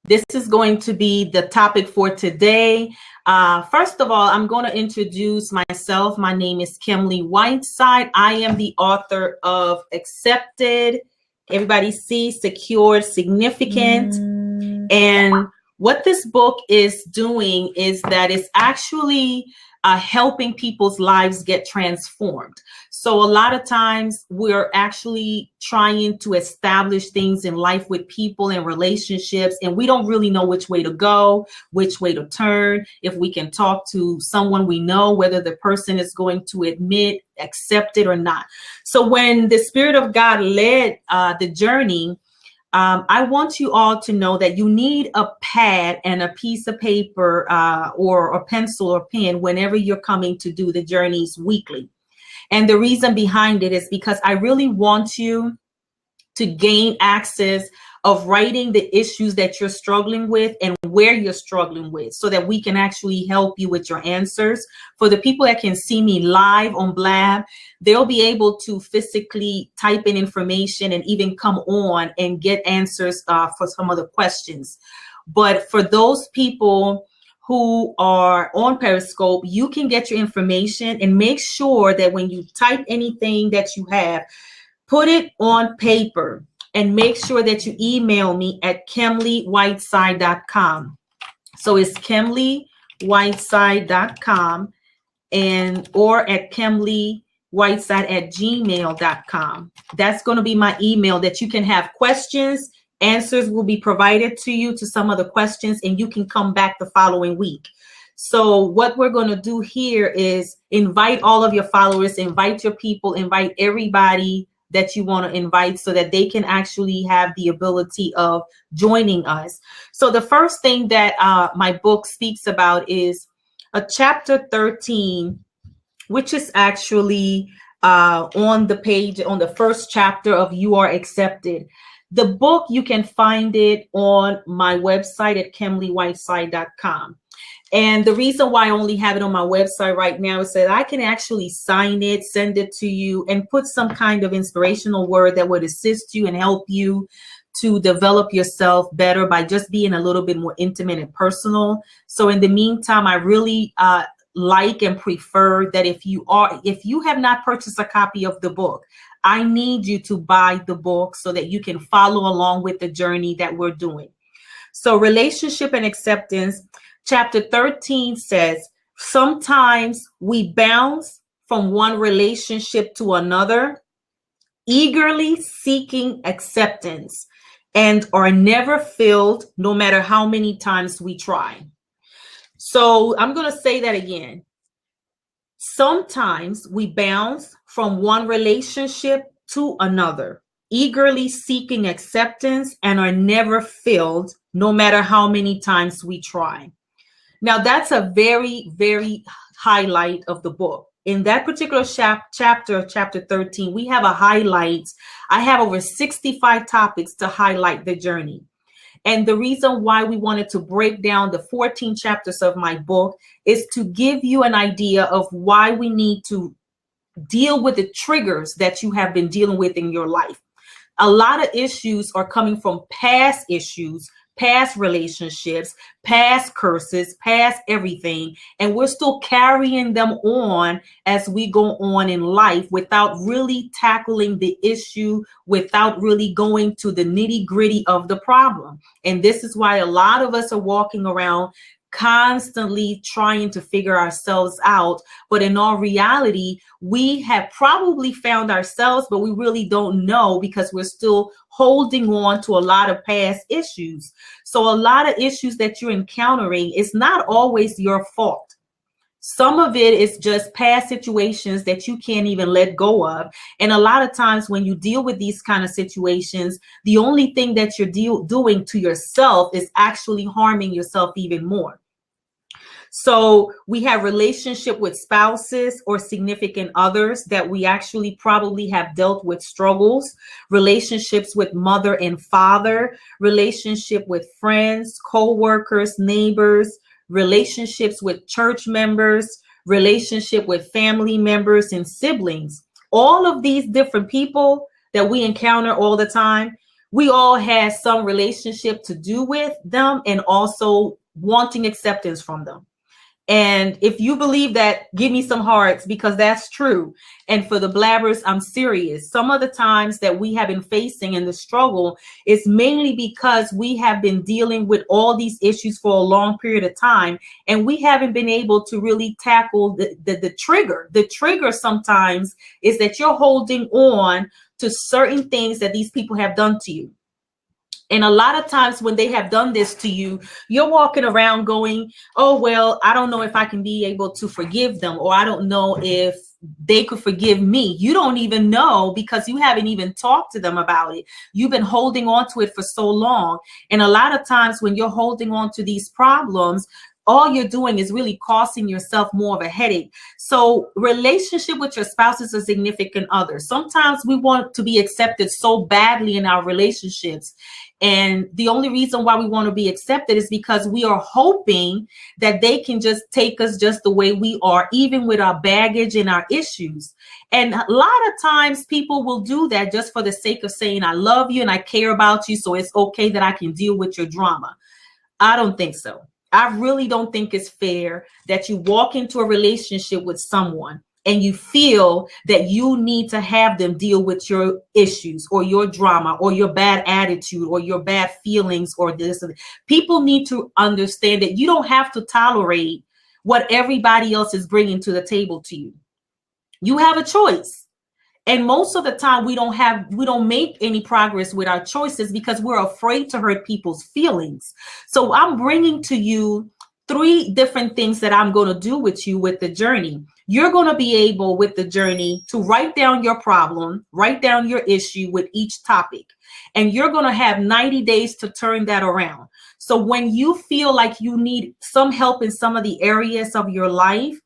This is going to be the topic for today. First of all, I'm going to introduce myself. My name is Kemley Whiteside. I am the author of Accepted, everybody sees, Secured, Significant. And what this book is doing is that it's actually helping people's lives get transformed. So a lot of times we're actually trying to establish things in life with people and relationships, and we don't really know which way to go, which way to turn, if we can talk to someone we know, whether the person is going to admit, accept it or not. So when the Spirit of God led the journey, I want you all to know that you need a pad and a piece of paper or a pencil or pen whenever you're coming to do the journeys weekly. And the reason behind it is because I really want you to gain access of writing the issues that you're struggling with and where you're struggling with, so that we can actually help you with your answers. For the people that can see me live on Blab, they'll be able to physically type in information and even come on and get answers for some of the questions. But for those people who are on Periscope, you can get your information, and make sure that when you type anything that you have, put it on paper. And make sure that you email me at KemleyWhiteside.com. So it's KemleyWhiteside.com or at KemleyWhiteside@gmail.com. That's going to be my email that you can have questions. Answers will be provided to you to some of the questions, and you can come back the following week. So what we're going to do here is invite all of your followers, invite your people, invite everybody that you want to invite, so that they can actually have the ability of joining us. So the first thing that my book speaks about is a chapter 13, which is actually on the page, on the first chapter of You Are Accepted. The book, you can find it on my website at KemleyWhiteside.com. And the reason why I only have it on my website right now is that I can actually sign it, send it to you, and put some kind of inspirational word that would assist you and help you to develop yourself better by just being a little bit more intimate and personal. So in the meantime, I really like and prefer that if you have not purchased a copy of the book, I need you to buy the book so that you can follow along with the journey that we're doing. So Relationship and Acceptance. Chapter 13 says, sometimes we bounce from one relationship to another, eagerly seeking acceptance, and are never filled no matter how many times we try. So I'm going to say that again. Sometimes we bounce from one relationship to another, eagerly seeking acceptance, and are never filled no matter how many times we try. Now, that's a very, very highlight of the book. In that particular chapter 13, we have a highlight. I have over 65 topics to highlight the journey. And the reason why we wanted to break down the 14 chapters of my book is to give you an idea of why we need to deal with the triggers that you have been dealing with in your life. A lot of issues are coming from past issues, past relationships, past curses, past everything. And we're still carrying them on as we go on in life without really tackling the issue, without really going to the nitty-gritty of the problem. And this is why a lot of us are walking around constantly trying to figure ourselves out. But in all reality, we have probably found ourselves, but we really don't know because we're still holding on to a lot of past issues. So a lot of issues that you're encountering is not always your fault. Some of it is just past situations that you can't even let go of. And a lot of times when you deal with these kind of situations, the only thing that you're doing to yourself is actually harming yourself even more. So we have relationship with spouses or significant others that we actually probably have dealt with struggles, relationships with mother and father, relationship with friends, co-workers, neighbors, relationships with church members, relationship with family members and siblings. All of these different people that we encounter all the time, We all had some relationship to do with them and also wanting acceptance from them. And if you believe that, give me some hearts, because that's true. And for the blabbers, I'm serious. Some of the times that we have been facing in the struggle is mainly because we have been dealing with all these issues for a long period of time, and we haven't been able to really tackle the trigger. The trigger sometimes is that you're holding on to certain things that these people have done to you. And a lot of times when they have done this to you, you're walking around going, oh, well, I don't know if I can be able to forgive them, or I don't know if they could forgive me. You don't even know because you haven't even talked to them about it. You've been holding on to it for so long. And a lot of times when you're holding on to these problems, all you're doing is really costing yourself more of a headache. So relationship with your spouse is a significant other. Sometimes we want to be accepted so badly in our relationships. And the only reason why we want to be accepted is because we are hoping that they can just take us just the way we are, even with our baggage and our issues. And a lot of times people will do that just for the sake of saying, I love you and I care about you, so it's okay that I can deal with your drama. I don't think so. I really don't think it's fair that you walk into a relationship with someone and you feel that you need to have them deal with your issues or your drama or your bad attitude or your bad feelings or this. People need to understand that you don't have to tolerate what everybody else is bringing to the table to you. You have a choice. And most of the time we don't make any progress with our choices because we're afraid to hurt people's feelings. So I'm bringing to you 3 different things that I'm going to do with you with the journey. You're going to be able with the journey to write down your problem, write down your issue with each topic, and you're going to have 90 days to turn that around. So when you feel like you need some help in some of the areas of your life,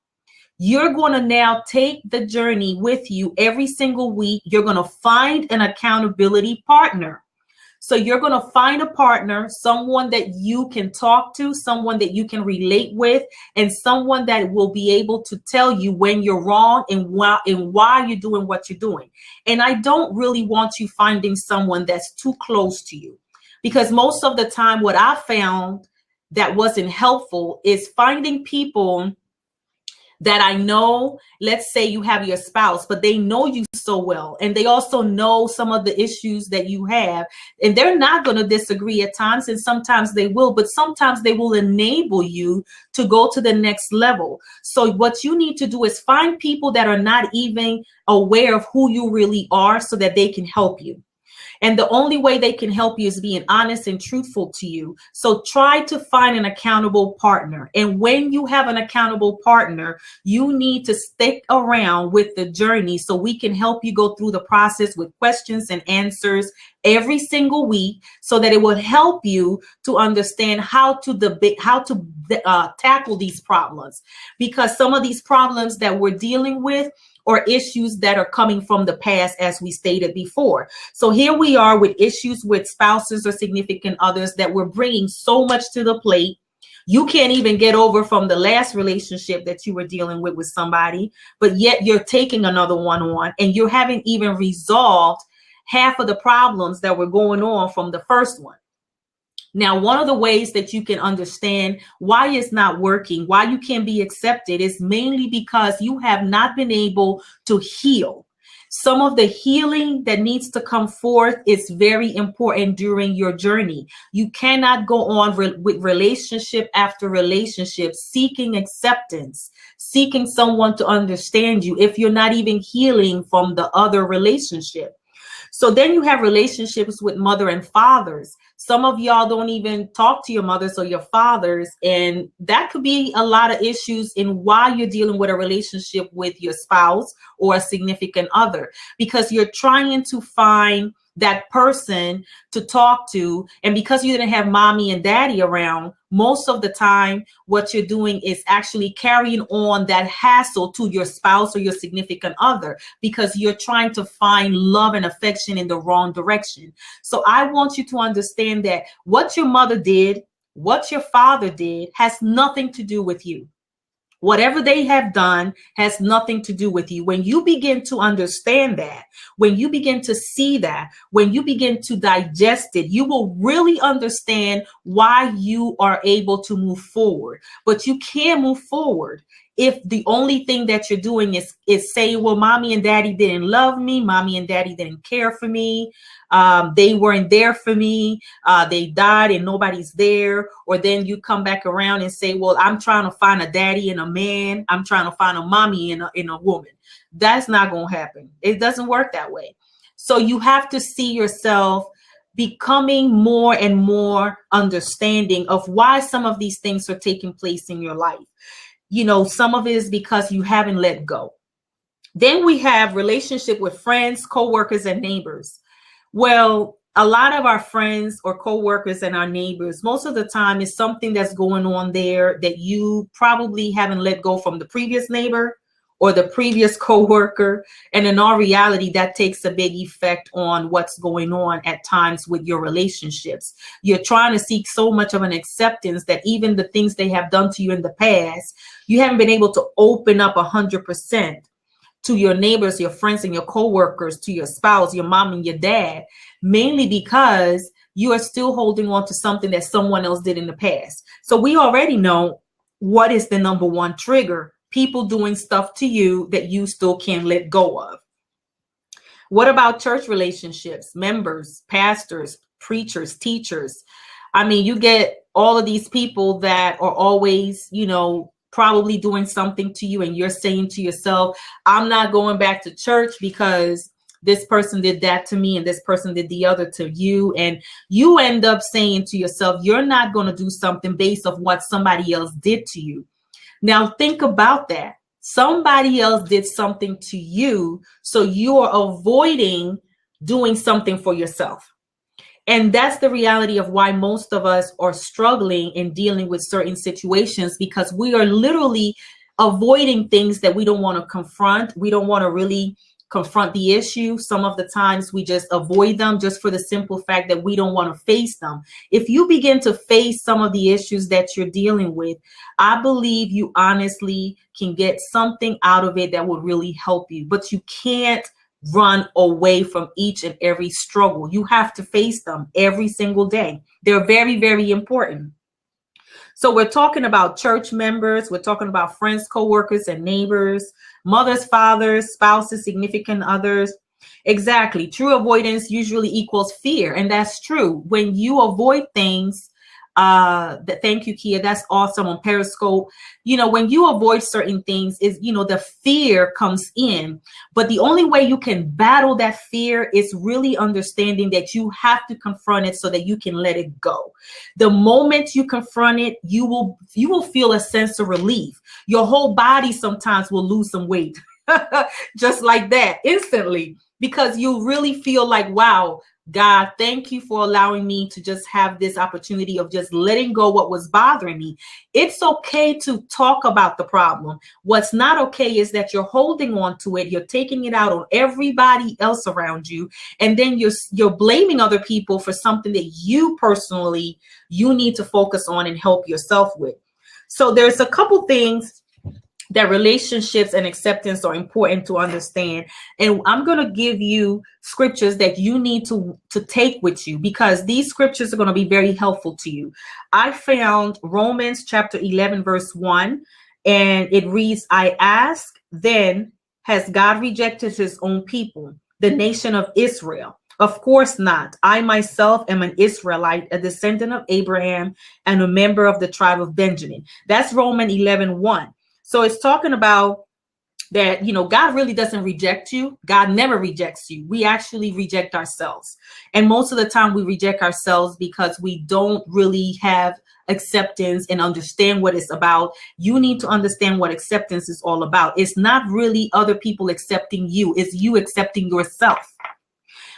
you're going to now take the journey with you every single week. You're going to find an accountability partner. So you're going to find a partner, someone that you can talk to, someone that you can relate with, and someone that will be able to tell you when you're wrong and why you're doing what you're doing. And I don't really want you finding someone that's too close to you, because most of the time what I found that wasn't helpful is finding people that I know. Let's say you have your spouse, but they know you so well, and they also know some of the issues that you have, and they're not going to disagree at times, and sometimes they will, but sometimes they will enable you to go to the next level. So what you need to do is find people that are not even aware of who you really are so that they can help you. And the only way they can help you is being honest and truthful to you. So try to find an accountable partner. And when you have an accountable partner, you need to stick around with the journey so we can help you go through the process with questions and answers every single week, so that it will help you to understand how to tackle these problems. Because some of these problems that we're dealing with or issues that are coming from the past, as we stated before. So here we are with issues with spouses or significant others that we're bringing so much to the plate. You can't even get over from the last relationship that you were dealing with somebody, but yet you're taking another one on, and you haven't even resolved half of the problems that were going on from the first one. Now, one of the ways that you can understand why it's not working, why you can't be accepted, is mainly because you have not been able to heal. Some of the healing that needs to come forth is very important during your journey. You cannot go on with relationship after relationship, seeking acceptance, seeking someone to understand you if you're not even healing from the other relationship. So then you have relationships with mother and fathers. Some of y'all don't even talk to your mothers or your fathers, and that could be a lot of issues in why you're dealing with a relationship with your spouse or a significant other, because you're trying to find that person to talk to, and because you didn't have mommy and daddy around, most of the time what you're doing is actually carrying on that hassle to your spouse or your significant other, because you're trying to find love and affection in the wrong direction. So I want you to understand that what your mother did, what your father did, has nothing to do with you. Whatever they have done has nothing to do with you. When you begin to understand that, when you begin to see that, when you begin to digest it, you will really understand why you are able to move forward. But you can't move forward if the only thing that you're doing is saying, well, mommy and daddy didn't love me. Mommy and daddy didn't care for me. They weren't there for me. They died and nobody's there. Or then you come back around and say, well, I'm trying to find a daddy and a man. I'm trying to find a mommy and a woman. That's not going to happen. It doesn't work that way. So you have to see yourself becoming more and more understanding of why some of these things are taking place in your life. You know, some of it is because you haven't let go. Then we have relationship with friends, co-workers, and neighbors. Well, a lot of our friends or co-workers and our neighbors, most of the time is something that's going on there that you probably haven't let go from the previous neighbor or the previous co-worker. And in all reality, that takes a big effect on what's going on at times with your relationships. You're trying to seek so much of an acceptance that even the things they have done to you in the past, you haven't been able to open up 100% to your neighbors, your friends, and your co-workers, to your spouse, your mom and your dad, mainly because you are still holding on to something that someone else did in the past. So we already know what is the number one trigger: people doing stuff to you that you still can't let go of. What about church relationships, members, pastors, preachers, teachers? I mean, you get all of these people that are always, you know, probably doing something to you, and you're saying to yourself, I'm not going back to church because this person did that to me and this person did the other to you. And you end up saying to yourself, you're not going to do something based off what somebody else did to you. Now think about that. Somebody else did something to you, so you're avoiding doing something for yourself. And that's the reality of why most of us are struggling in dealing with certain situations, because we are literally avoiding things that we don't want to confront. We don't want to really confront the issue. Some of the times we just avoid them just for the simple fact that we don't want to face them. If you begin to face some of the issues that you're dealing with, I believe you honestly can get something out of it that would really help you. But you can't run away from each and every struggle. You have to face them every single day. They're very, very important. So we're talking about church members, we're talking about friends, co-workers, and neighbors, mothers, fathers, spouses, significant others. Exactly. True avoidance usually equals fear. And that's true. When you avoid things, thank you, Kia. That's awesome on Periscope. You know, when you avoid certain things is, you know, the fear comes in, but the only way you can battle that fear is really understanding that you have to confront it so that you can let it go. The moment you confront it, you will feel a sense of relief. Your whole body sometimes will lose some weight just like that instantly, because you really feel like, wow, God, thank you for allowing me to just have this opportunity of just letting go what was bothering me. It's okay to talk about the problem. What's not okay is that you're holding on to it. You're taking it out on everybody else around you. And then you're blaming other people for something that you personally, you need to focus on and help yourself with. So there's a couple things that relationships and acceptance are important to understand. And I'm going to give you scriptures that you need to take with you, because these scriptures are going to be very helpful to you. I found Romans chapter 11, verse 1, and it reads, I ask, then, has God rejected his own people, the nation of Israel? Of course not. I myself am an Israelite, a descendant of Abraham, and a member of the tribe of Benjamin. That's Romans 11:1. So it's talking about that, you know, God really doesn't reject you. God never rejects you. We actually reject ourselves. And most of the time we reject ourselves because we don't really have acceptance and understand what it's about. You need to understand what acceptance is all about. It's not really other people accepting you. It's you accepting yourself.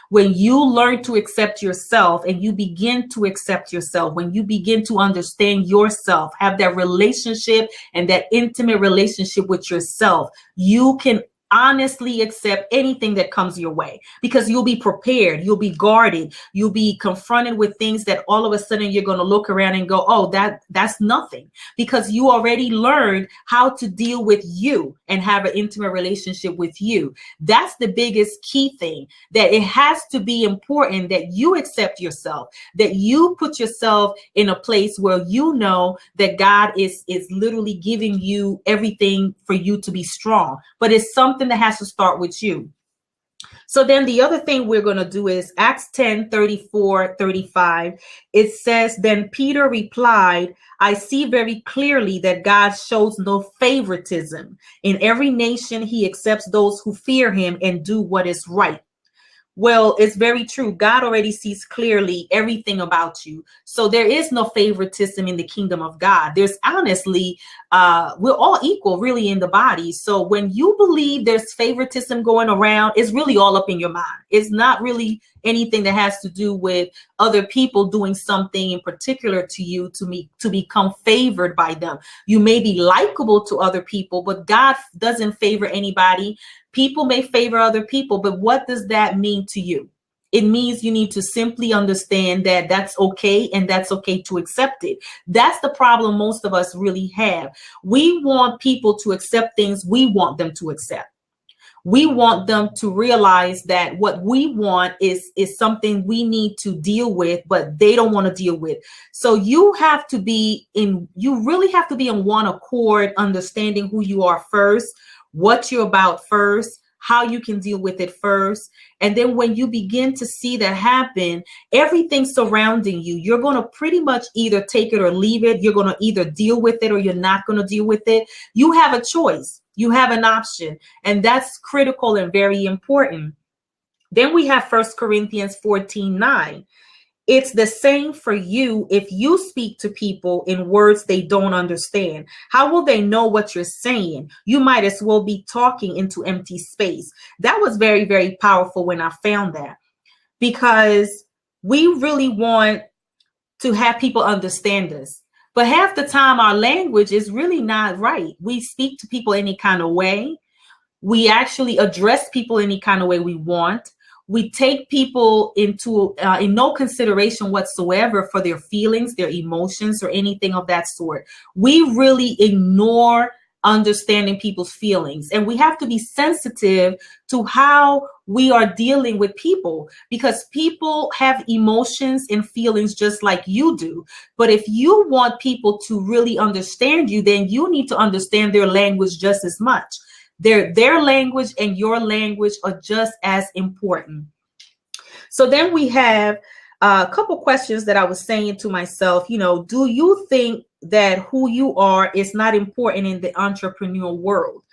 When you learn to accept yourself and you begin to accept yourself, when you begin to understand yourself, have that relationship and that intimate relationship with yourself, you can honestly accept anything that comes your way, because you'll be prepared, you'll be guarded, you'll be confronted with things that all of a sudden you're going to look around and go, oh, that's nothing, because you already learned how to deal with you and have an intimate relationship with you. That's the biggest key thing, that it has to be important that you accept yourself, that you put yourself in a place where you know that God is literally giving you everything for you to be strong. But it's something that has to start with you. So then the other thing we're going to do is Acts 10:34-35. It says, then Peter replied, I see very clearly that God shows no favoritism. In every nation, he accepts those who fear him and do what is right. Well, it's very true. God already sees clearly everything about you. So there is no favoritism in the kingdom of God. There's honestly, we're all equal really in the body. So when you believe there's favoritism going around, it's really all up in your mind. It's not really anything that has to do with other people doing something in particular to you to become favored by them. You may be likable to other people, but God doesn't favor anybody. People may favor other people, but what does that mean to you? It means you need to simply understand that that's okay, and that's okay to accept it. That's the problem most of us really have. We want people to accept things we want them to accept. We want them to realize that what we want is something we need to deal with, but they don't want to deal with. So you really have to be in one accord, understanding who you are first, what you're about first, how you can deal with it first. And then when you begin to see that happen, everything surrounding you, you're going to pretty much either take it or leave it. You're going to either deal with it or you're not going to deal with it. You have a choice. You have an option. And that's critical and very important. Then we have 1 Corinthians 14:9. It's the same for you if you speak to people in words they don't understand. How will they know what you're saying? You might as well be talking into empty space. That was very, very powerful when I found that, because we really want to have people understand us. But half the time our language is really not right. We speak to people any kind of way. We actually address people any kind of way we want. We take people into in no consideration whatsoever for their feelings, their emotions, or anything of that sort. We really ignore understanding people's feelings. And we have to be sensitive to how we are dealing with people, because people have emotions and feelings just like you do. But if you want people to really understand you, then you need to understand their language just as much. Their language and your language are just as important. So then we have a couple questions that I was saying to myself, do you think that who you are is not important in the entrepreneurial world?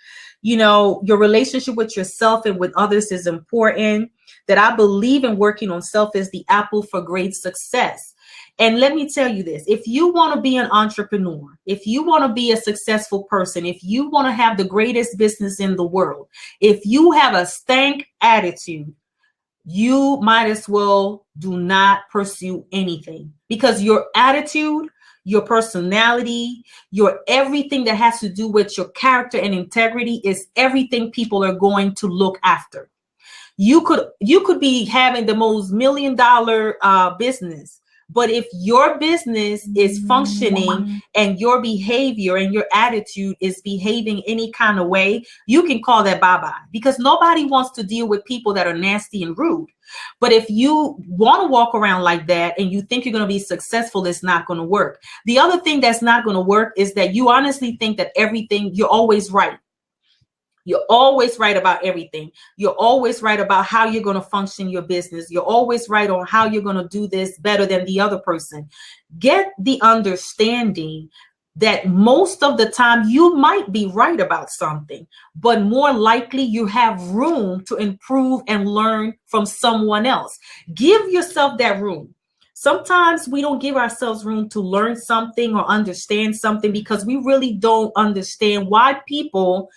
Your relationship with yourself and with others is important. That I believe in working on self is the apple for great success. And let me tell you this, if you want to be an entrepreneur, if you want to be a successful person, if you want to have the greatest business in the world, if you have a stank attitude, you might as well do not pursue anything, because your attitude, your personality, your everything that has to do with your character and integrity is everything people are going to look after. You could be having the most $1 million business, but if your business is functioning and your behavior and your attitude is behaving any kind of way, you can call that bye-bye, because nobody wants to deal with people that are nasty and rude. But if you want to walk around like that and you think you're going to be successful, it's not going to work. The other thing that's not going to work is that you honestly think that you're always right. You're always right about everything. You're always right about how you're going to function your business. You're always right on how you're going to do this better than the other person. Get the understanding that most of the time you might be right about something, but more likely you have room to improve and learn from someone else. Give yourself that room. Sometimes we don't give ourselves room to learn something or understand something because we really don't understand why people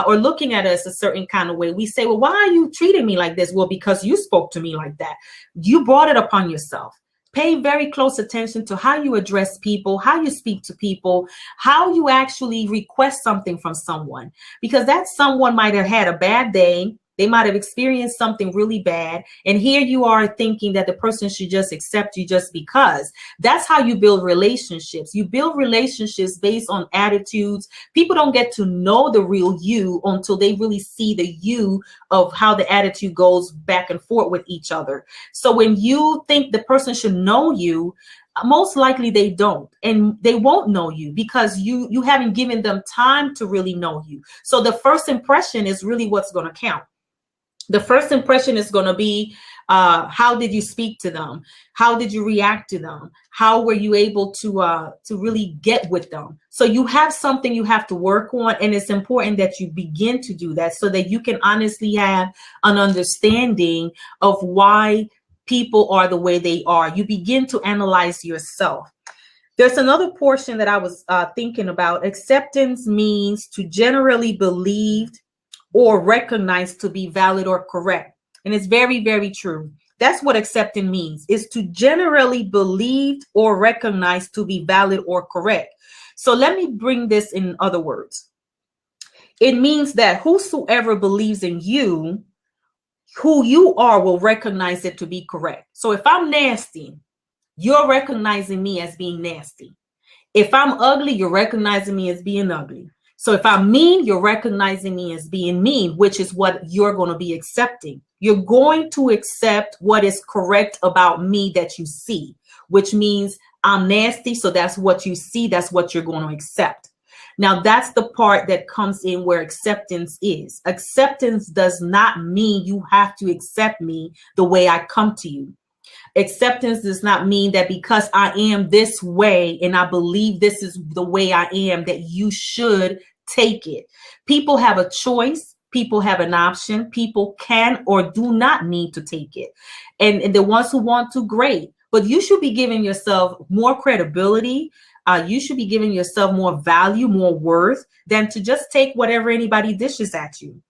or looking at us a certain kind of way. We say, well, why are you treating me like this? Well, because you spoke to me like that. You brought it upon yourself. Pay very close attention to how you address people, how you speak to people, how you actually request something from someone, because that someone might have had a bad day. They might have experienced something really bad. And here you are thinking that the person should just accept you just because. That's how you build relationships. You build relationships based on attitudes. People don't get to know the real you until they really see the you of how the attitude goes back and forth with each other. So when you think the person should know you, most likely they don't, and they won't know you because you haven't given them time to really know you. So the first impression is really what's going to count. The first impression is going to be, how did you speak to them? How did you react to them? How were you able to really get with them? So you have something you have to work on, and it's important that you begin to do that so that you can honestly have an understanding of why people are the way they are. You begin to analyze yourself. There's another portion that I was thinking about. Acceptance means to generally believed or recognized to be valid or correct. And it's very, very true. That's what accepting means, is to generally believed or recognized to be valid or correct. So let me bring this in other words. It means that whosoever believes in you, who you are, will recognize it to be correct. So if I'm nasty, you're recognizing me as being nasty. If I'm ugly, you're recognizing me as being ugly. So if I'm mean, you're recognizing me as being mean, which is what you're going to be accepting. You're going to accept what is correct about me that you see, which means I'm nasty. So that's what you see. That's what you're going to accept. Now, that's the part that comes in where acceptance is. Acceptance does not mean you have to accept me the way I come to you. Acceptance does not mean that because I am this way and I believe this is the way I am, that you should take it. People have a choice. People have an option. People can or do not need to take it. And the ones who want to, great. But you should be giving yourself more credibility. You should be giving yourself more value, more worth than to just take whatever anybody dishes at you.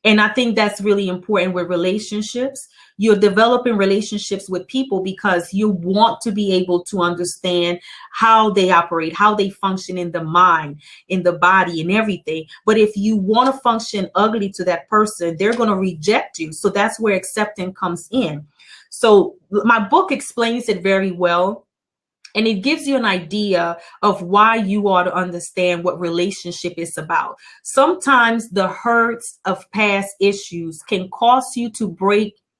And I think that's really important with relationships. You're developing relationships with people because you want to be able to understand how they operate, how they function in the mind, in the body, and everything. But if you want to function ugly to that person, they're going to reject you. So that's where acceptance comes in. So my book explains it very well. And it gives you an idea of why you ought to understand what relationship is about. Sometimes the hurts of past issues can cause you to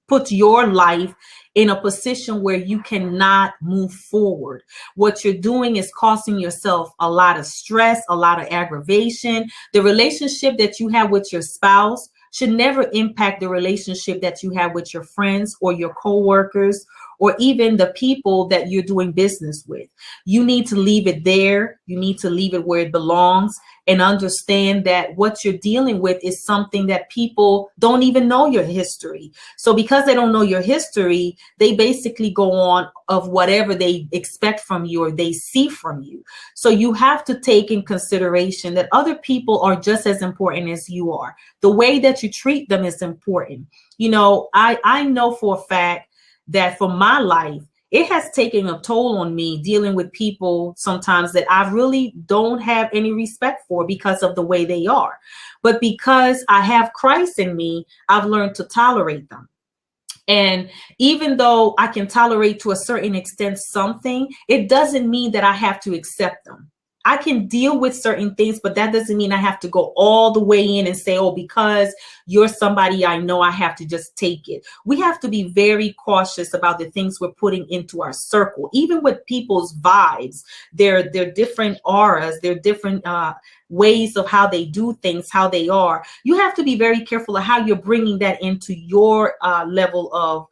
put your life in a position where you cannot move forward. What you're doing is causing yourself a lot of stress, a lot of aggravation. The relationship that you have with your spouse should never impact the relationship that you have with your friends or your coworkers, or even the people that you're doing business with. You need to leave it there. You need to leave it where it belongs, and understand that what you're dealing with is something that people don't even know your history. So because they don't know your history, they basically go on of whatever they expect from you or they see from you. So you have to take in consideration that other people are just as important as you are. The way that you treat them is important. You know, I know for a fact that for my life, it has taken a toll on me dealing with people sometimes that I really don't have any respect for because of the way they are. But because I have Christ in me, I've learned to tolerate them. And even though I can tolerate to a certain extent something, it doesn't mean that I have to accept them. I can deal with certain things, but that doesn't mean I have to go all the way in and say, oh, because you're somebody I know, I have to just take it. We have to be very cautious about the things we're putting into our circle, even with people's vibes, their different auras, their different ways of how they do things, how they are. You have to be very careful of how you're bringing that into your level of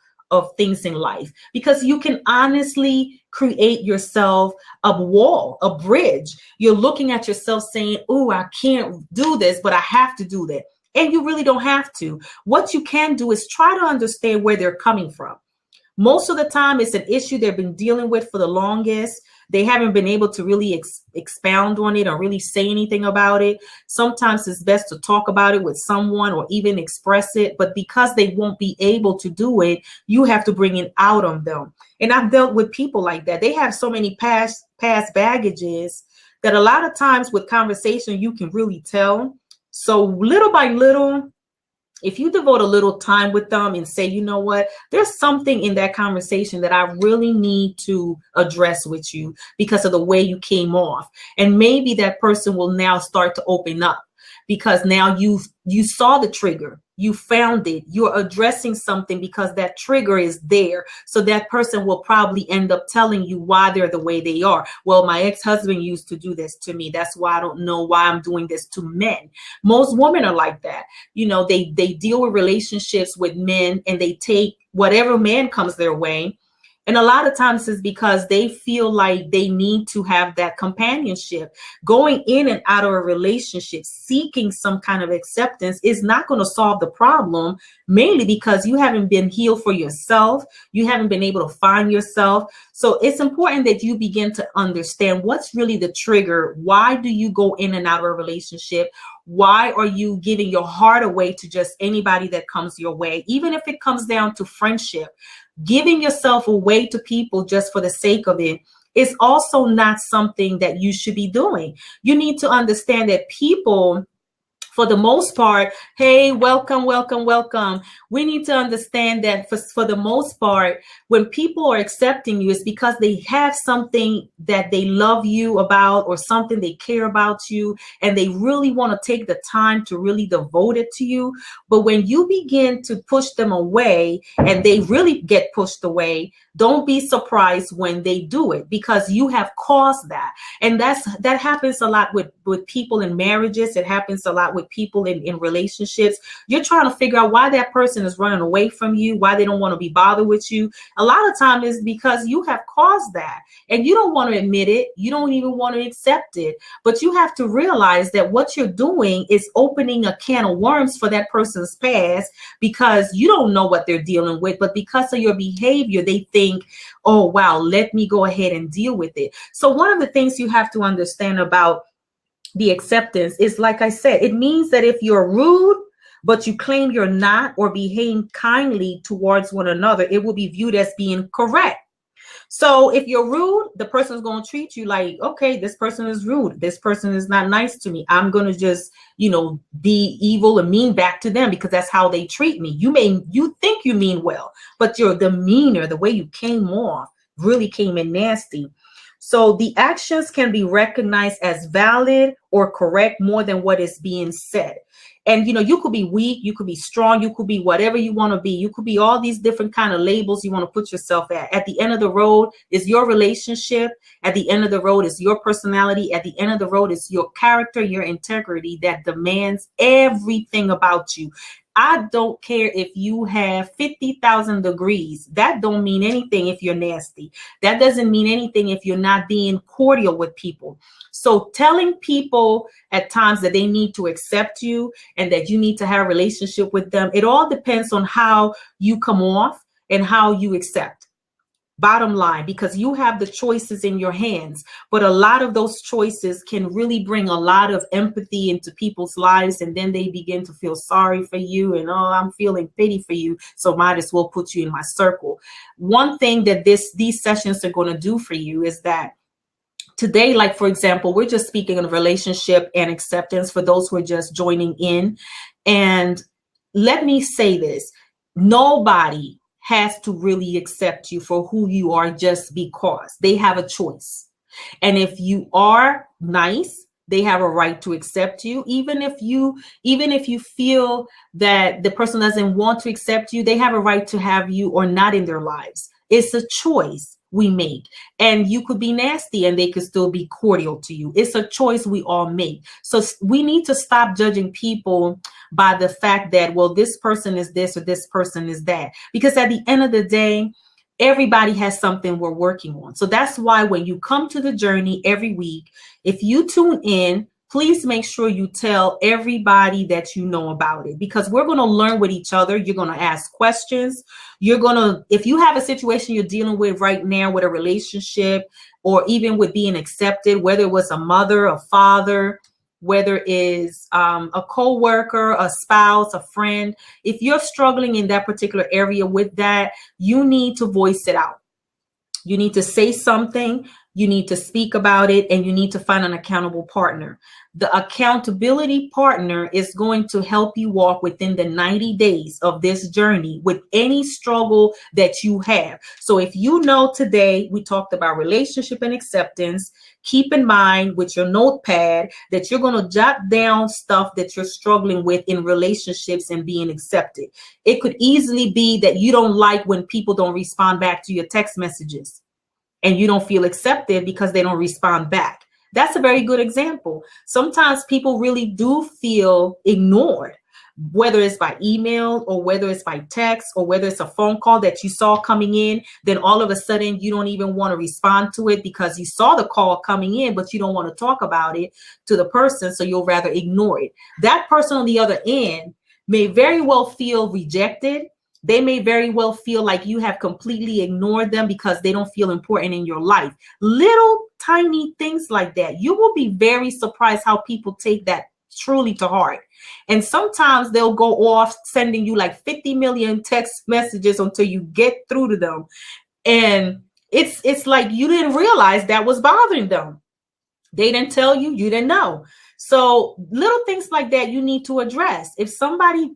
things in life, because you can honestly create yourself a wall, a bridge. You're looking at yourself saying, oh, I can't do this, but I have to do that. And you really don't have to. What you can do is try to understand where they're coming from. Most of the time, it's an issue they've been dealing with for the longest. they haven't been able to really expound on it or really say anything about it. Sometimes it's best to talk about it with someone or even express it. But because they won't be able to do it, you have to bring it out on them. And I've dealt with people like that. They have so many past baggages that a lot of times with conversation, you can really tell. So little by little, if you devote a little time with them and say, you know what, there's something in that conversation that I really need to address with you because of the way you came off. And maybe that person will now start to open up because now you saw the trigger. You found it. You're addressing something because that trigger is there. So that person will probably end up telling you why they're the way they are. Well, my ex-husband used to do this to me. That's why I don't know why I'm doing this to men. Most women are like that. You know, they deal with relationships with men and they take whatever man comes their way. And a lot of times it's because they feel like they need to have that companionship. Going in and out of a relationship, seeking some kind of acceptance is not going to solve the problem, mainly because you haven't been healed for yourself. You haven't been able to find yourself. So it's important that you begin to understand what's really the trigger. Why do you go in and out of a relationship? Why are you giving your heart away to just anybody that comes your way? Even if it comes down to friendship, giving yourself away to people just for the sake of it is also not something that you should be doing. You need to understand that people, for the most part, hey, welcome, welcome, welcome. We need to understand that for the most part, when people are accepting you, it's because they have something that they love you about or something they care about you, and they really want to take the time to really devote it to you. But when you begin to push them away and they really get pushed away, don't be surprised when they do it because you have caused that. And that happens a lot with people in marriages. It happens a lot with people in relationships. You're trying to figure out why that person is running away from you, why they don't want to be bothered with you. A lot of time is because you have caused that and you don't want to admit it. You don't even want to accept it. But you have to realize that what you're doing is opening a can of worms for that person's past because you don't know what they're dealing with. But because of your behavior, they think, oh, wow, let me go ahead and deal with it. So one of the things you have to understand about the acceptance is, like I said, it means that if you're rude, but you claim you're not, or behave kindly towards one another, it will be viewed as being correct. So if you're rude, the person is going to treat you like, okay, this person is rude. This person is not nice to me. I'm going to just, be evil and mean back to them because that's how they treat me. You think you mean well, but your demeanor, the way you came off, really came in nasty. So the actions can be recognized as valid or correct more than what is being said. And, you could be weak, you could be strong, you could be whatever you want to be. You could be all these different kind of labels you want to put yourself at. At the end of the road is your relationship. At the end of the road is your personality. At the end of the road is your character, your integrity that demands everything about you. I don't care if you have 50,000 degrees. That don't mean anything if you're nasty. That doesn't mean anything if you're not being cordial with people. So telling people at times that they need to accept you and that you need to have a relationship with them, it all depends on how you come off and how you accept. Bottom line, because you have the choices in your hands, but a lot of those choices can really bring a lot of empathy into people's lives, and then they begin to feel sorry for you and, oh, I'm feeling pity for you, so might as well put you in my circle. One thing that these sessions are going to do for you is that today, like, for example, we're just speaking on relationship and acceptance for those who are just joining in. And let me say this, nobody has to really accept you for who you are just because. They have a choice. And if you are nice, they have a right to accept you. Even if you feel that the person doesn't want to accept you, they have a right to have you or not in their lives. It's a choice we make. And you could be nasty and they could still be cordial to you. It's a choice we all make. So we need to stop judging people by the fact that, well, this person is this or this person is that. Because at the end of the day, everybody has something we're working on. So that's why when you come to the journey every week, if you tune in please make sure you tell everybody that you know about it, because we're going to learn with each other. You're going to ask questions. If you have a situation you're dealing with right now with a relationship, or even with being accepted, whether it was a mother, a father, whether it is a coworker, a spouse, a friend, if you're struggling in that particular area with that, you need to voice it out. You need to say something, you need to speak about it, and you need to find an accountable partner. The accountability partner is going to help you walk within the 90 days of this journey with any struggle that you have. So if you know today we talked about relationship and acceptance, keep in mind with your notepad that you're going to jot down stuff that you're struggling with in relationships and being accepted. It could easily be that you don't like when people don't respond back to your text messages, and you don't feel accepted because they don't respond back. That's a very good example. Sometimes people really do feel ignored, whether it's by email or whether it's by text or whether it's a phone call that you saw coming in. Then all of a sudden you don't even want to respond to it because you saw the call coming in, but you don't want to talk about it to the person. So you'll rather ignore it. That person on the other end may very well feel rejected. They may very well feel like you have completely ignored them because they don't feel important in your life. Little tiny things like that. You will be very surprised how people take that truly to heart. And sometimes they'll go off sending you like 50 million text messages until you get through to them. And it's like you didn't realize that was bothering them. They didn't tell you, you didn't know. So little things like that you need to address. If somebody,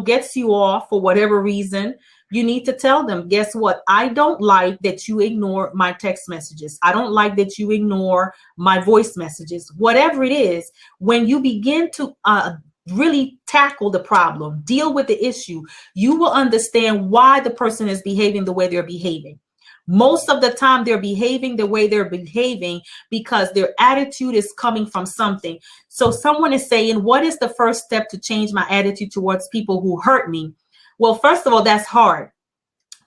gets you off for whatever reason, you need to tell them, guess what? I don't like that you ignore my text messages. I don't like that you ignore my voice messages. Whatever it is, when you begin to really tackle the problem, deal with the issue, you will understand why the person is behaving the way they're behaving. Most of the time they're behaving the way they're behaving because their attitude is coming from something. So someone is saying, what is the first step to change my attitude towards people who hurt me? Well, first of all, that's hard.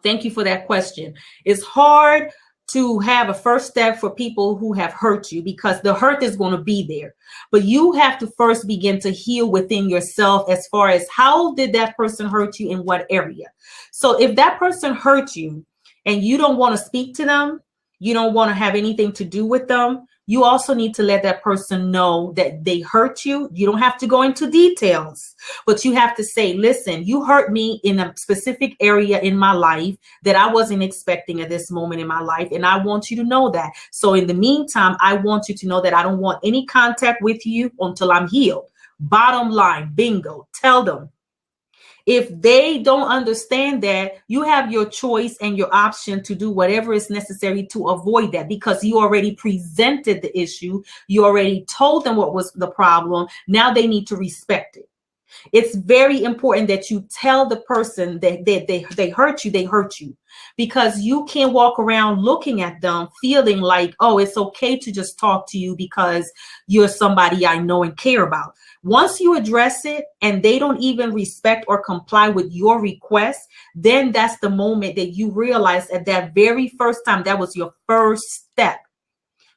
Thank you for that question. It's hard to have a first step for people who have hurt you because the hurt is going to be there. But you have to first begin to heal within yourself as far as how did that person hurt you in what area? So if that person hurt you, and you don't want to speak to them, you don't want to have anything to do with them, you also need to let that person know that they hurt you. You don't have to go into details, but you have to say, listen, you hurt me in a specific area in my life that I wasn't expecting at this moment in my life. And I want you to know that. So in the meantime, I want you to know that I don't want any contact with you until I'm healed. Bottom line, bingo, tell them. If they don't understand that, you have your choice and your option to do whatever is necessary to avoid that because you already presented the issue. You already told them what was the problem. Now they need to respect it. It's very important that you tell the person that they hurt you, because you can't walk around looking at them feeling like, oh, it's okay to just talk to you because you're somebody I know and care about. Once you address it and they don't even respect or comply with your request, then that's the moment that you realize at that very first time, that was your first step.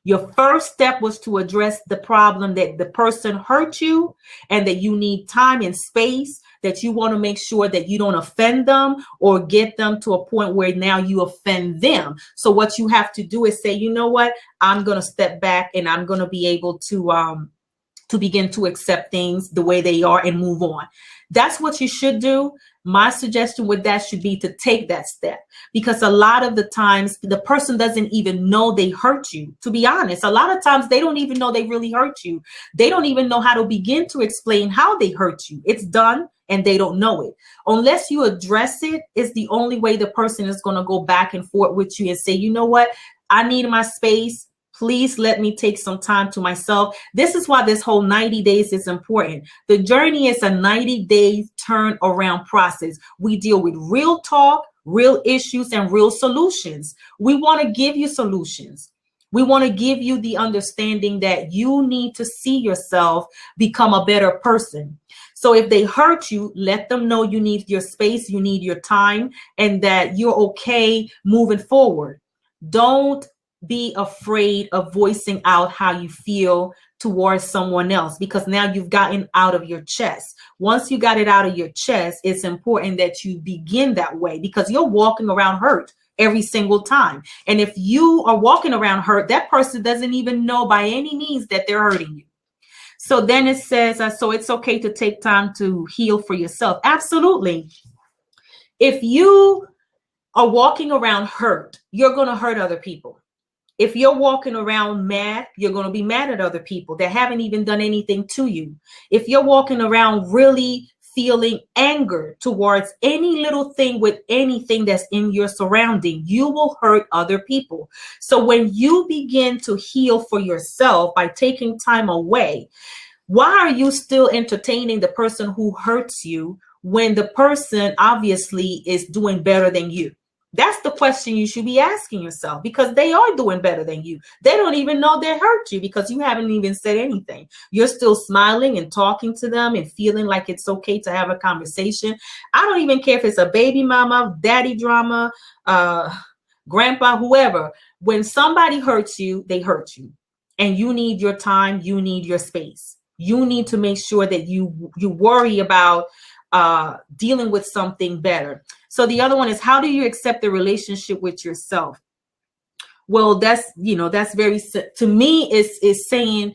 Your first step was to address the problem that the person hurt you and that you need time and space, that you want to make sure that you don't offend them or get them to a point where now you offend them. So what you have to do is say, you know what, I'm going to step back and I'm going to be able to begin to accept things the way they are and move on. That's what you should do. My suggestion with that should be to take that step, because a lot of the times the person doesn't even know they hurt you. To be honest, a lot of times they don't even know they really hurt you. They don't even know how to begin to explain how they hurt you. It's done and they don't know it. Unless you address it, is the only way the person is going to go back and forth with you and say, you know what, I need my space. Please let me take some time to myself. This is why this whole 90 days is important. The journey is a 90-day turnaround process. We deal with real talk, real issues, and real solutions. We want to give you solutions. We want to give you the understanding that you need to see yourself become a better person. So if they hurt you, let them know you need your space, you need your time, and that you're okay moving forward. Don't be afraid of voicing out how you feel towards someone else, because now you've gotten out of your chest. Once you got it out of your chest, it's important that you begin that way, because you're walking around hurt every single time. And if you are walking around hurt, that person doesn't even know by any means that they're hurting you. So then it says, so it's okay to take time to heal for yourself. Absolutely. If you are walking around hurt, you're going to hurt other people. If you're walking around mad, you're going to be mad at other people that haven't even done anything to you. If you're walking around really feeling anger towards any little thing with anything that's in your surrounding, you will hurt other people. So when you begin to heal for yourself by taking time away, why are you still entertaining the person who hurts you when the person obviously is doing better than you? That's the question you should be asking yourself, because they are doing better than you. They don't even know they hurt you because you haven't even said anything. You're still smiling and talking to them and feeling like it's okay to have a conversation. I don't even care if it's a baby mama, daddy drama, grandpa, whoever. When somebody hurts you, they hurt you. And you need your time. You need your space. You need to make sure that you worry about dealing with something better. So the other one is, how do you accept the relationship with yourself? Well, that's very, to me, is saying,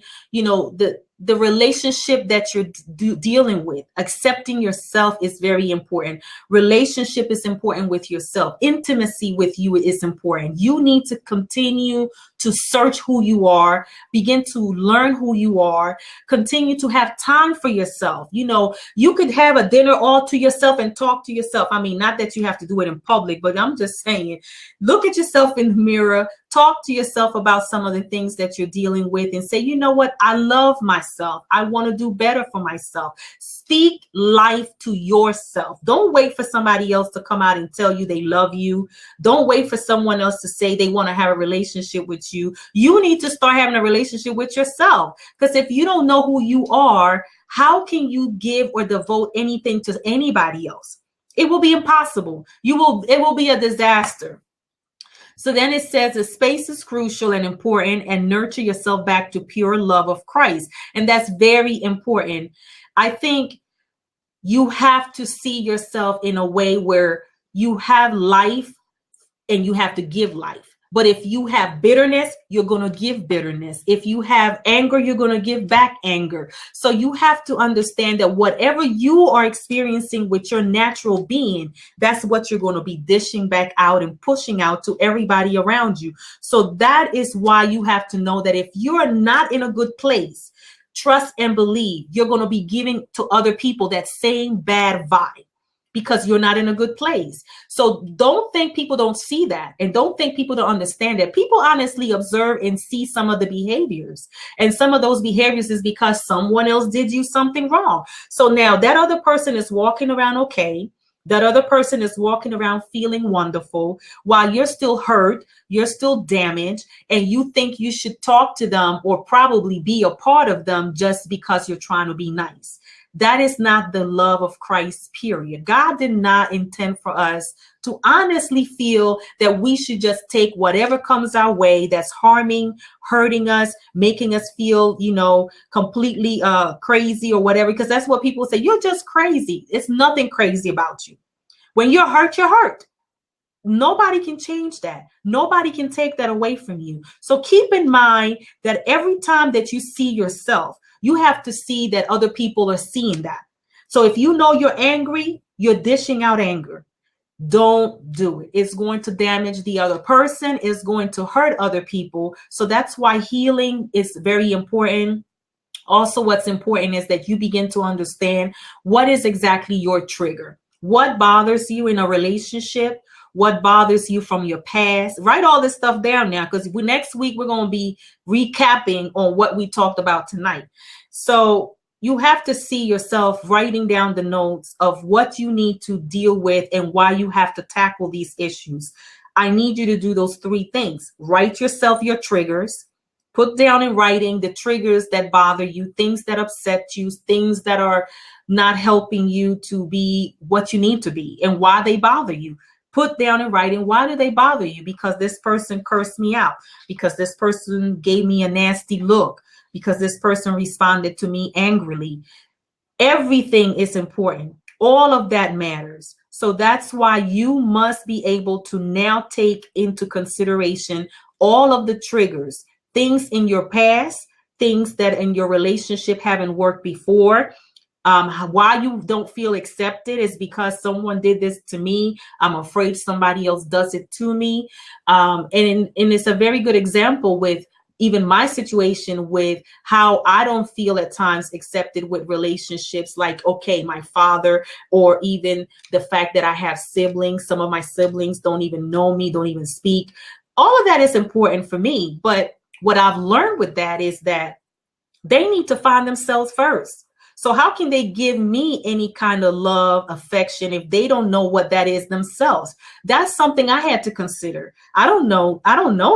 the relationship that you're dealing with, accepting yourself is very important. Relationship is important with yourself. Intimacy with you is important. You need to continue to search who you are, begin to learn who you are, continue to have time for yourself. You could have a dinner all to yourself and talk to yourself. I mean, not that you have to do it in public, but I'm just saying, look at yourself in the mirror, talk to yourself about some of the things that you're dealing with, and say, you know what? I love myself. I want to do better for myself. Speak life to yourself. Don't wait for somebody else to come out and tell you they love you. Don't wait for someone else to say they want to have a relationship with you. You need to start having a relationship with yourself, because if you don't know who you are, how can you give or devote anything to anybody else? It will be impossible. It will be a disaster. So then it says the space is crucial and important, and nurture yourself back to pure love of Christ. And that's very important. I think you have to see yourself in a way where you have life and you have to give life. But if you have bitterness, you're going to give bitterness. If you have anger, you're going to give back anger. So you have to understand that whatever you are experiencing with your natural being, that's what you're going to be dishing back out and pushing out to everybody around you. So that is why you have to know that if you're not in a good place, trust and believe, you're going to be giving to other people that same bad vibe, because you're not in a good place. So don't think people don't see that, and don't think people don't understand that. People honestly observe and see some of the behaviors, and some of those behaviors is because someone else did you something wrong. So now that other person is walking around okay. That other person is walking around feeling wonderful while you're still hurt, you're still damaged, and you think you should talk to them or probably be a part of them just because you're trying to be nice. That is not the love of Christ, period. God did not intend for us to honestly feel that we should just take whatever comes our way that's harming, hurting us, making us feel, completely crazy or whatever, because that's what people say. You're just crazy. It's nothing crazy about you. When you're hurt, you're hurt. Nobody can change that. Nobody can take that away from you. So keep in mind that every time that you see yourself, you have to see that other people are seeing that. So if you know you're angry, you're dishing out anger. Don't do it. It's going to damage the other person. It's going to hurt other people. So that's why healing is very important. Also, what's important is that you begin to understand what is exactly your trigger. What bothers you in a relationship? What bothers you from your past? Write all this stuff down now, because next week we're going to be recapping on what we talked about tonight. So you have to see yourself writing down the notes of what you need to deal with and why you have to tackle these issues. I need you to do those three things. Write yourself your triggers. Put down in writing the triggers that bother you, things that upset you, things that are not helping you to be what you need to be and why they bother you. Put down in writing, why do they bother you? Because this person cursed me out, because this person gave me a nasty look, because this person responded to me angrily. Everything is important. All of that matters. So that's why you must be able to now take into consideration all of the triggers, things in your past, things that in your relationship haven't worked before. Why you don't feel accepted is because someone did this to me. I'm afraid somebody else does it to me. And it's a very good example with even my situation with how I don't feel at times accepted with relationships, like, okay, my father, or even the fact that I have siblings. Some of my siblings don't even know me, don't even speak. All of that is important for me. But what I've learned with that is that they need to find themselves first. So how can they give me any kind of love, affection, if they don't know what that is themselves? That's something I had to consider. I don't know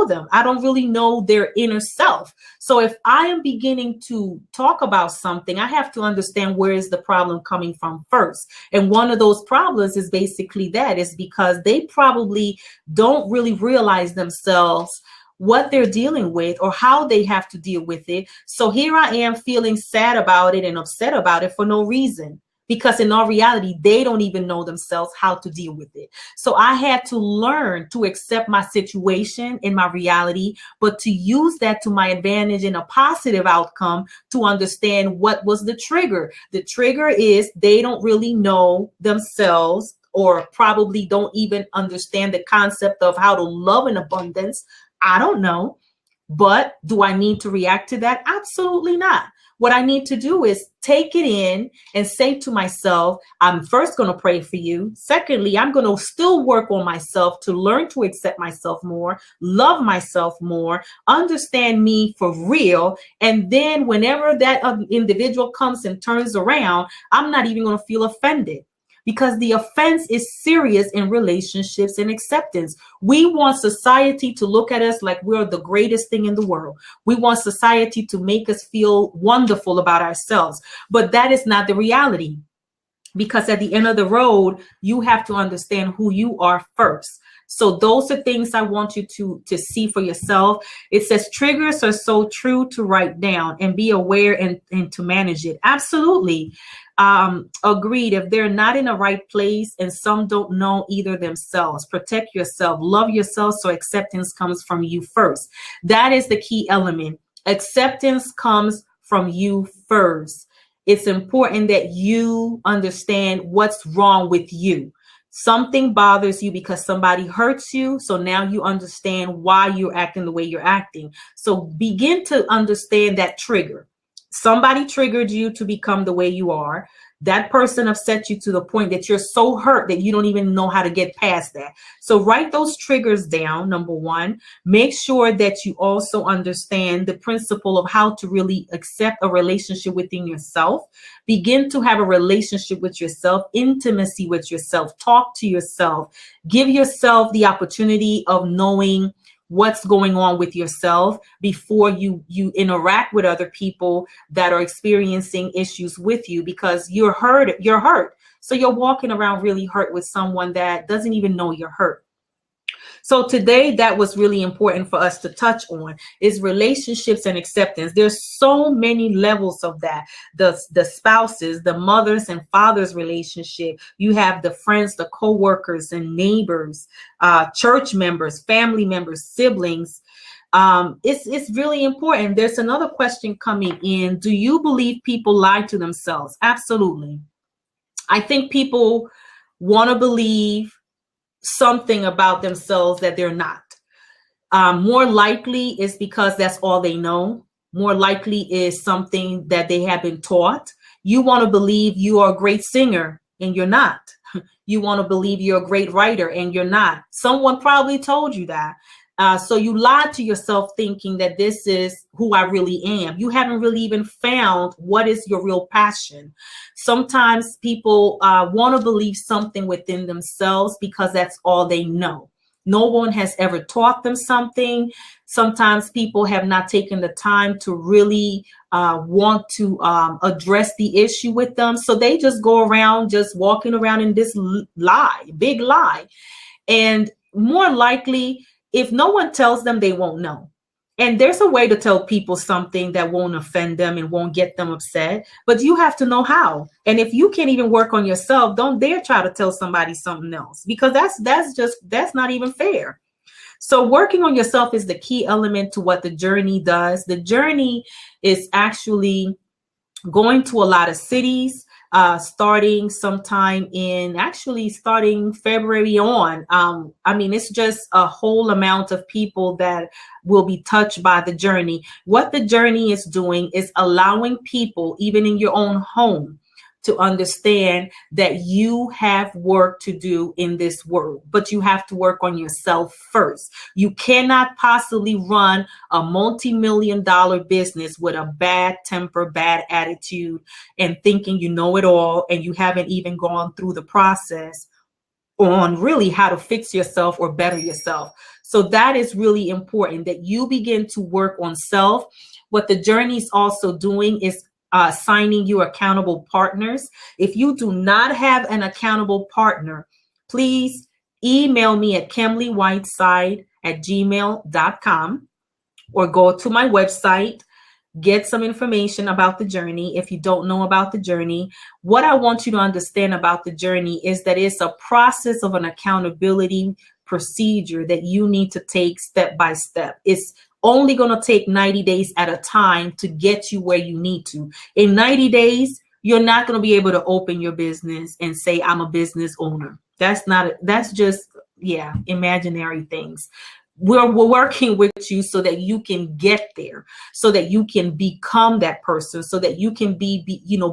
them. I don't really know their inner self. So if I am beginning to talk about something, I have to understand where is the problem coming from first. And one of those problems is basically that is because they probably don't really realize themselves what they're dealing with or how they have to deal with it. So here I am feeling sad about it and upset about it for no reason, because in all reality, they don't even know themselves how to deal with it. So I had to learn to accept my situation and my reality, but to use that to my advantage in a positive outcome to understand what was the trigger. The trigger is they don't really know themselves, or probably don't even understand the concept of how to love in abundance. I don't know. But do I need to react to that? Absolutely not. What I need to do is take it in and say to myself, I'm first going to pray for you. Secondly, I'm going to still work on myself to learn to accept myself more, love myself more, understand me for real. And then whenever that individual comes and turns around, I'm not even going to feel offended. Because the offense is serious in relationships and acceptance. We want society to look at us like we're the greatest thing in the world. We want society to make us feel wonderful about ourselves. But that is not the reality. Because at the end of the road, you have to understand who you are first. So those are things I want you to see for yourself. It says triggers are so true to write down and be aware and to manage it. Absolutely. Agreed. If they're not in the right place and some don't know either themselves, protect yourself, love yourself, so acceptance comes from you first. That is the key element. Acceptance comes from you first. It's important that you understand what's wrong with you. Something bothers you because somebody hurts you. So now you understand why you're acting the way you're acting. So begin to understand that trigger. Somebody triggered you to become the way you are. That person upset you to the point that you're so hurt that you don't even know how to get past that. So write those triggers down, number one. Make sure that you also understand the principle of how to really accept a relationship within yourself. Begin to have a relationship with yourself, intimacy with yourself. Talk to yourself. Give yourself the opportunity of knowing what's going on with yourself before you interact with other people that are experiencing issues with you, because you're hurt. So you're walking around really hurt with someone that doesn't even know you're hurt. So today, that was really important for us to touch on, is relationships and acceptance. There's so many levels of that. The spouses, the mothers and fathers relationship. You have the friends, the co-workers and neighbors, church members, family members, siblings. It's really important. There's another question coming in. Do you believe people lie to themselves? Absolutely. I think people want to believe something about themselves that they're not. More likely is because that's all they know. More likely is something that they have been taught. You want to believe you are a great singer and you're not. You want to believe you're a great writer and you're not. Someone probably told you that. So you lied to yourself thinking that this is who I really am. You haven't really even found what is your real passion. Sometimes people want to believe something within themselves because that's all they know. No one has ever taught them something. Sometimes people have not taken the time to really want to address the issue with them. So they just go around just walking around in this lie, big lie. And more likely, if no one tells them, they won't know. And there's a way to tell people something that won't offend them and won't get them upset, but you have to know how. And if you can't even work on yourself, don't dare try to tell somebody something else, because that's not even fair. So working on yourself is the key element to what the journey does. The journey is actually going to a lot of cities, starting February on. It's just a whole amount of people that will be touched by the journey. What the journey is doing is allowing people, even in your own home, to understand that you have work to do in this world, but you have to work on yourself first. You cannot possibly run a multi-million-dollar business with a bad temper, bad attitude, and thinking you know it all, and you haven't even gone through the process on really how to fix yourself or better yourself. So that is really important, that you begin to work on self. What the journey is also doing is assigning you accountable partners. If you do not have an accountable partner, please email me at kemleywhiteside@gmail.com or go to my website, get some information about the journey. If you don't know about the journey, what I want you to understand about the journey is that it's a process of an accountability procedure that you need to take step by step. It's only going to take 90 days at a time to get you where you need to. In 90 days, you're not going to be able to open your business and say, I'm a business owner. That's just imaginary things. We're working with you so that you can get there, so that you can become that person, so that you can be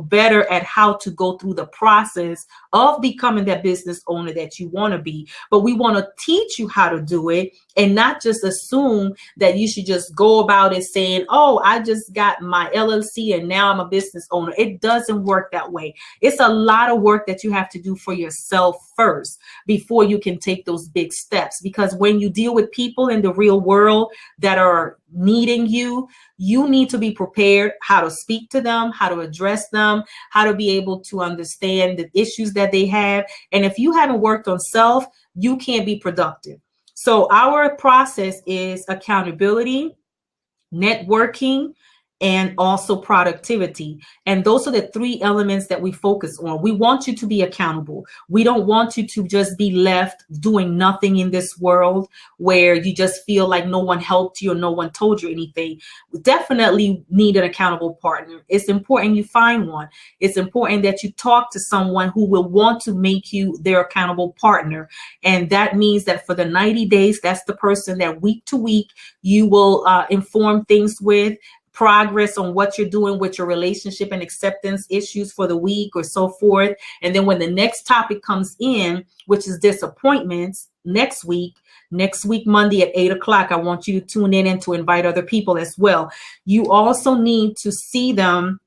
better at how to go through the process of becoming that business owner that you want to be. But we want to teach you how to do it, and not just assume that you should just go about it saying, oh, I just got my LLC and now I'm a business owner. It doesn't work that way. It's a lot of work that you have to do for yourself first before you can take those big steps. Because when you deal with people in the real world that are needing you, you need to be prepared how to speak to them, how to address them, how to be able to understand the issues that they have. And if you haven't worked on self, you can't be productive. So our process is accountability, networking, and also productivity. And those are the three elements that we focus on. We want you to be accountable. We don't want you to just be left doing nothing in this world where you just feel like no one helped you or no one told you anything. We definitely need an accountable partner. It's important you find one. It's important that you talk to someone who will want to make you their accountable partner. And that means that for the 90 days, that's the person that week to week you will inform things with, progress on what you're doing with your relationship and acceptance issues for the week or so forth. And then when the next topic comes in, which is disappointments, next week, Monday at 8:00, I want you to tune in and to invite other people as well. You also need to see them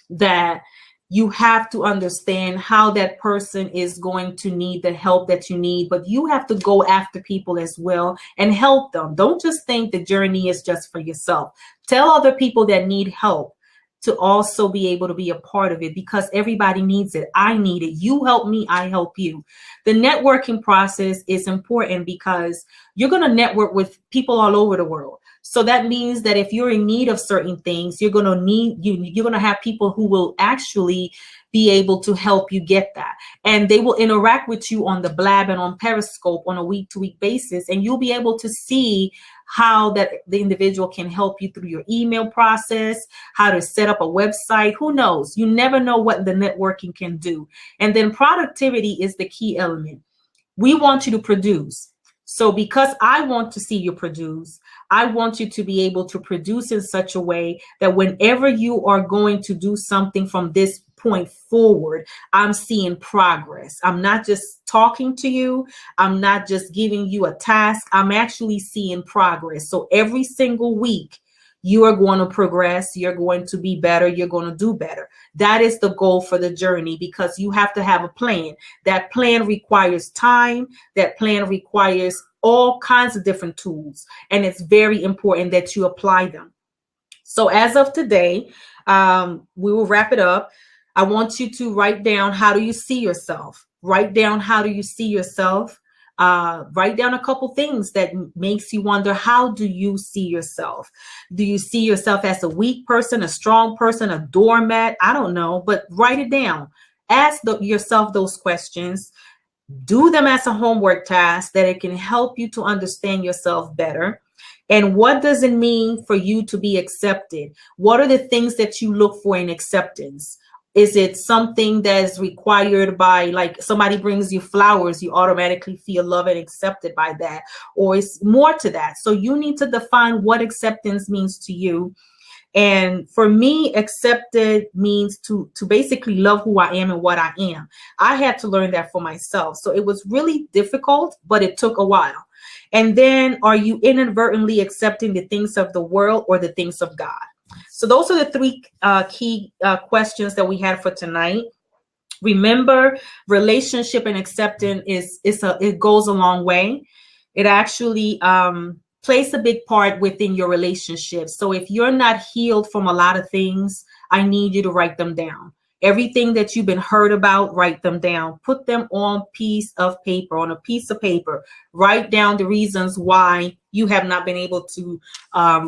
that you have to understand how that person is going to need the help that you need, but you have to go after people as well and help them. Don't just think the journey is just for yourself. Tell other people that need help to also be able to be a part of it, because everybody needs it. I need it. You help me, I help you. The networking process is important because you're going to network with people all over the world. So that means that if you're in need of certain things, you're going to have people who will actually be able to help you get that. And they will interact with you on the Blab and on Periscope on a week-to-week basis. And you'll be able to see how that the individual can help you through your email process, how to set up a website. Who knows? You never know what the networking can do. And then productivity is the key element. We want you to produce. So because I want to see you produce, I want you to be able to produce in such a way that whenever you are going to do something from this point forward, I'm seeing progress. I'm not just talking to you. I'm not just giving you a task. I'm actually seeing progress. So every single week, you are going to progress. You're going to be better. You're going to do better. That is the goal for the journey, because you have to have a plan. That plan requires time. That plan requires all kinds of different tools. And it's very important that you apply them. So as of today, we will wrap it up. I want you to write down, how do you see yourself? Write down, how do you see yourself? Write down a couple things that makes you wonder, how do you see yourself? Do you see yourself as a weak person, a strong person, a doormat? I don't know, but write it down. Ask yourself those questions. Do them as a homework task that it can help you to understand yourself better. And what does it mean for you to be accepted? What are the things that you look for in acceptance? Is it something that is required by, like, somebody brings you flowers, you automatically feel loved and accepted by that? Or it's more to that. So you need to define what acceptance means to you. And for me, accepted means to basically love who I am and what I am. I had to learn that for myself. So it was really difficult, but it took a while. And then, are you inadvertently accepting the things of the world or the things of God? So those are the three key questions that we had for tonight. Remember, relationship and acceptance it goes a long way. It actually plays a big part within your relationship. So if you're not healed from a lot of things, I need you to write them down. Everything that you've been hurt about, write them down. Put them on a piece of paper. Write down the reasons why you have not been able to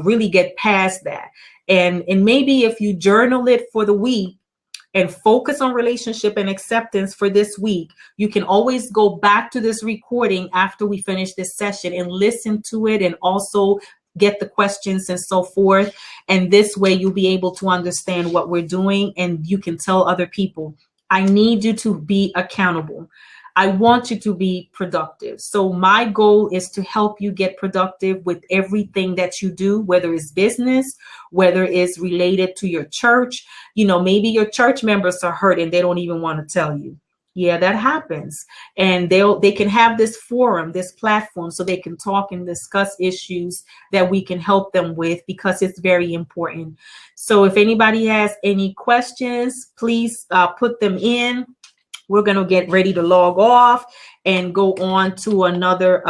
really get past that. And maybe if you journal it for the week and focus on relationship and acceptance for this week, you can always go back to this recording after we finish this session and listen to it, and also get the questions and so forth. And this way you'll be able to understand what we're doing, and you can tell other people, I need you to be accountable. I want you to be productive. So my goal is to help you get productive with everything that you do, whether it's business, whether it's related to your church. You know, maybe your church members are hurt and they don't even want to tell you. Yeah, that happens. And they can have this forum, this platform, so they can talk and discuss issues that we can help them with, because it's very important. So if anybody has any questions, please put them in. We're going to get ready to log off and go on to another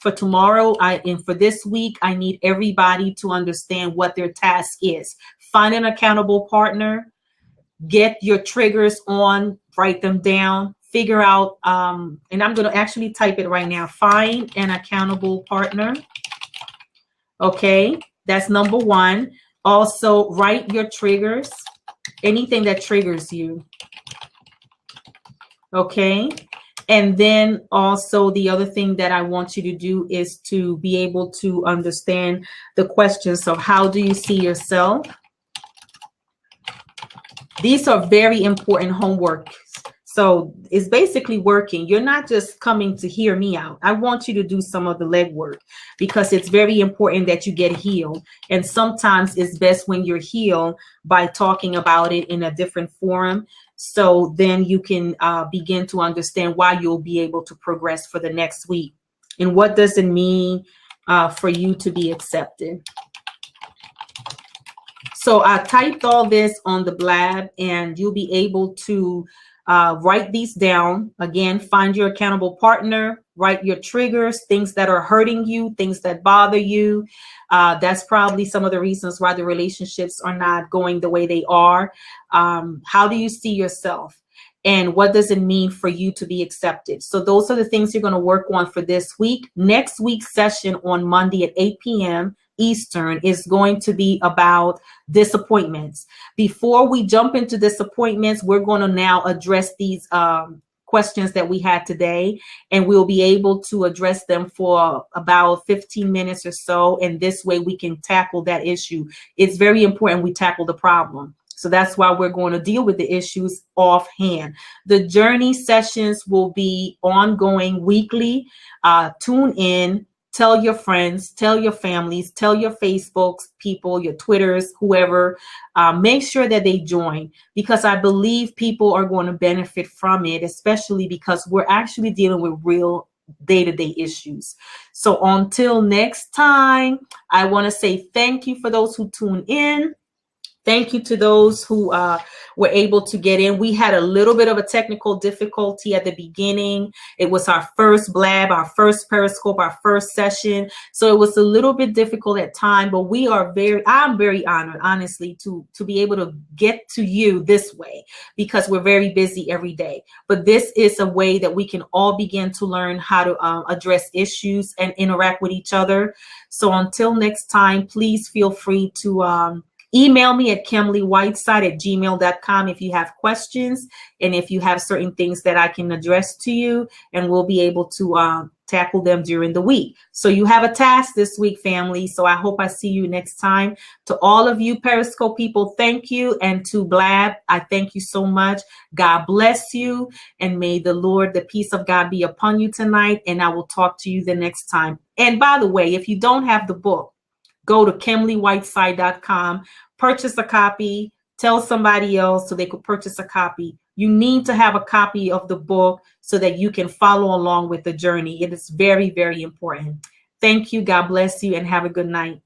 for tomorrow. And for this week, I need everybody to understand what their task is. Find an accountable partner, get your triggers on, write them down, figure out, and I'm going to actually type it right now. Find an accountable partner. Okay, that's number one. Also, write your triggers, anything that triggers you. Okay. And then also the other thing that I want you to do is to be able to understand the questions of how do you see yourself? These are very important homework. So it's basically working. You're not just coming to hear me out. I want you to do some of the legwork, because it's very important that you get healed. And sometimes it's best when you're healed by talking about it in a different forum. So then you can begin to understand why you'll be able to progress for the next week. And what does it mean for you to be accepted? So I typed all this on the blab, and you'll be able to write these down. Again, find your accountable partner, write your triggers, things that are hurting you, things that bother you. That's probably some of the reasons why the relationships are not going the way they are. How do you see yourself? And what does it mean for you to be accepted? So those are the things you're going to work on for this week. Next week's session on Monday at 8 p.m. Eastern is going to be about disappointments. Before we jump into disappointments, we're going to now address these questions that we had today, and we'll be able to address them for about 15 minutes or so. And this way we can tackle that issue. It's very important we tackle the problem. So that's why we're going to deal with the issues offhand. The journey sessions will be ongoing weekly. Tune in. Tell your friends, tell your families, tell your Facebooks people, your Twitters, whoever. Make sure that they join, because I believe people are going to benefit from it, especially because we're actually dealing with real day-to-day issues. So until next time, I want to say thank you for those who tune in. Thank you to those who were able to get in. We had a little bit of a technical difficulty at the beginning. It was our first blab, our first Periscope, our first session. So it was a little bit difficult at time, but I'm very honored, honestly, to be able to get to you this way, because we're very busy every day. But this is a way that we can all begin to learn how to address issues and interact with each other. So until next time, please feel free to email me at kemleywhiteside@gmail.com if you have questions and if you have certain things that I can address to you, and we'll be able to tackle them during the week. So you have a task this week, family. So I hope I see you next time. To all of you Periscope people, thank you. And to Blab, I thank you so much. God bless you. And may the Lord, the peace of God, be upon you tonight. And I will talk to you the next time. And by the way, if you don't have the book, go to KemleyWhiteside.com, purchase a copy, tell somebody else so they could purchase a copy. You need to have a copy of the book so that you can follow along with the journey. It is very, very important. Thank you. God bless you and have a good night.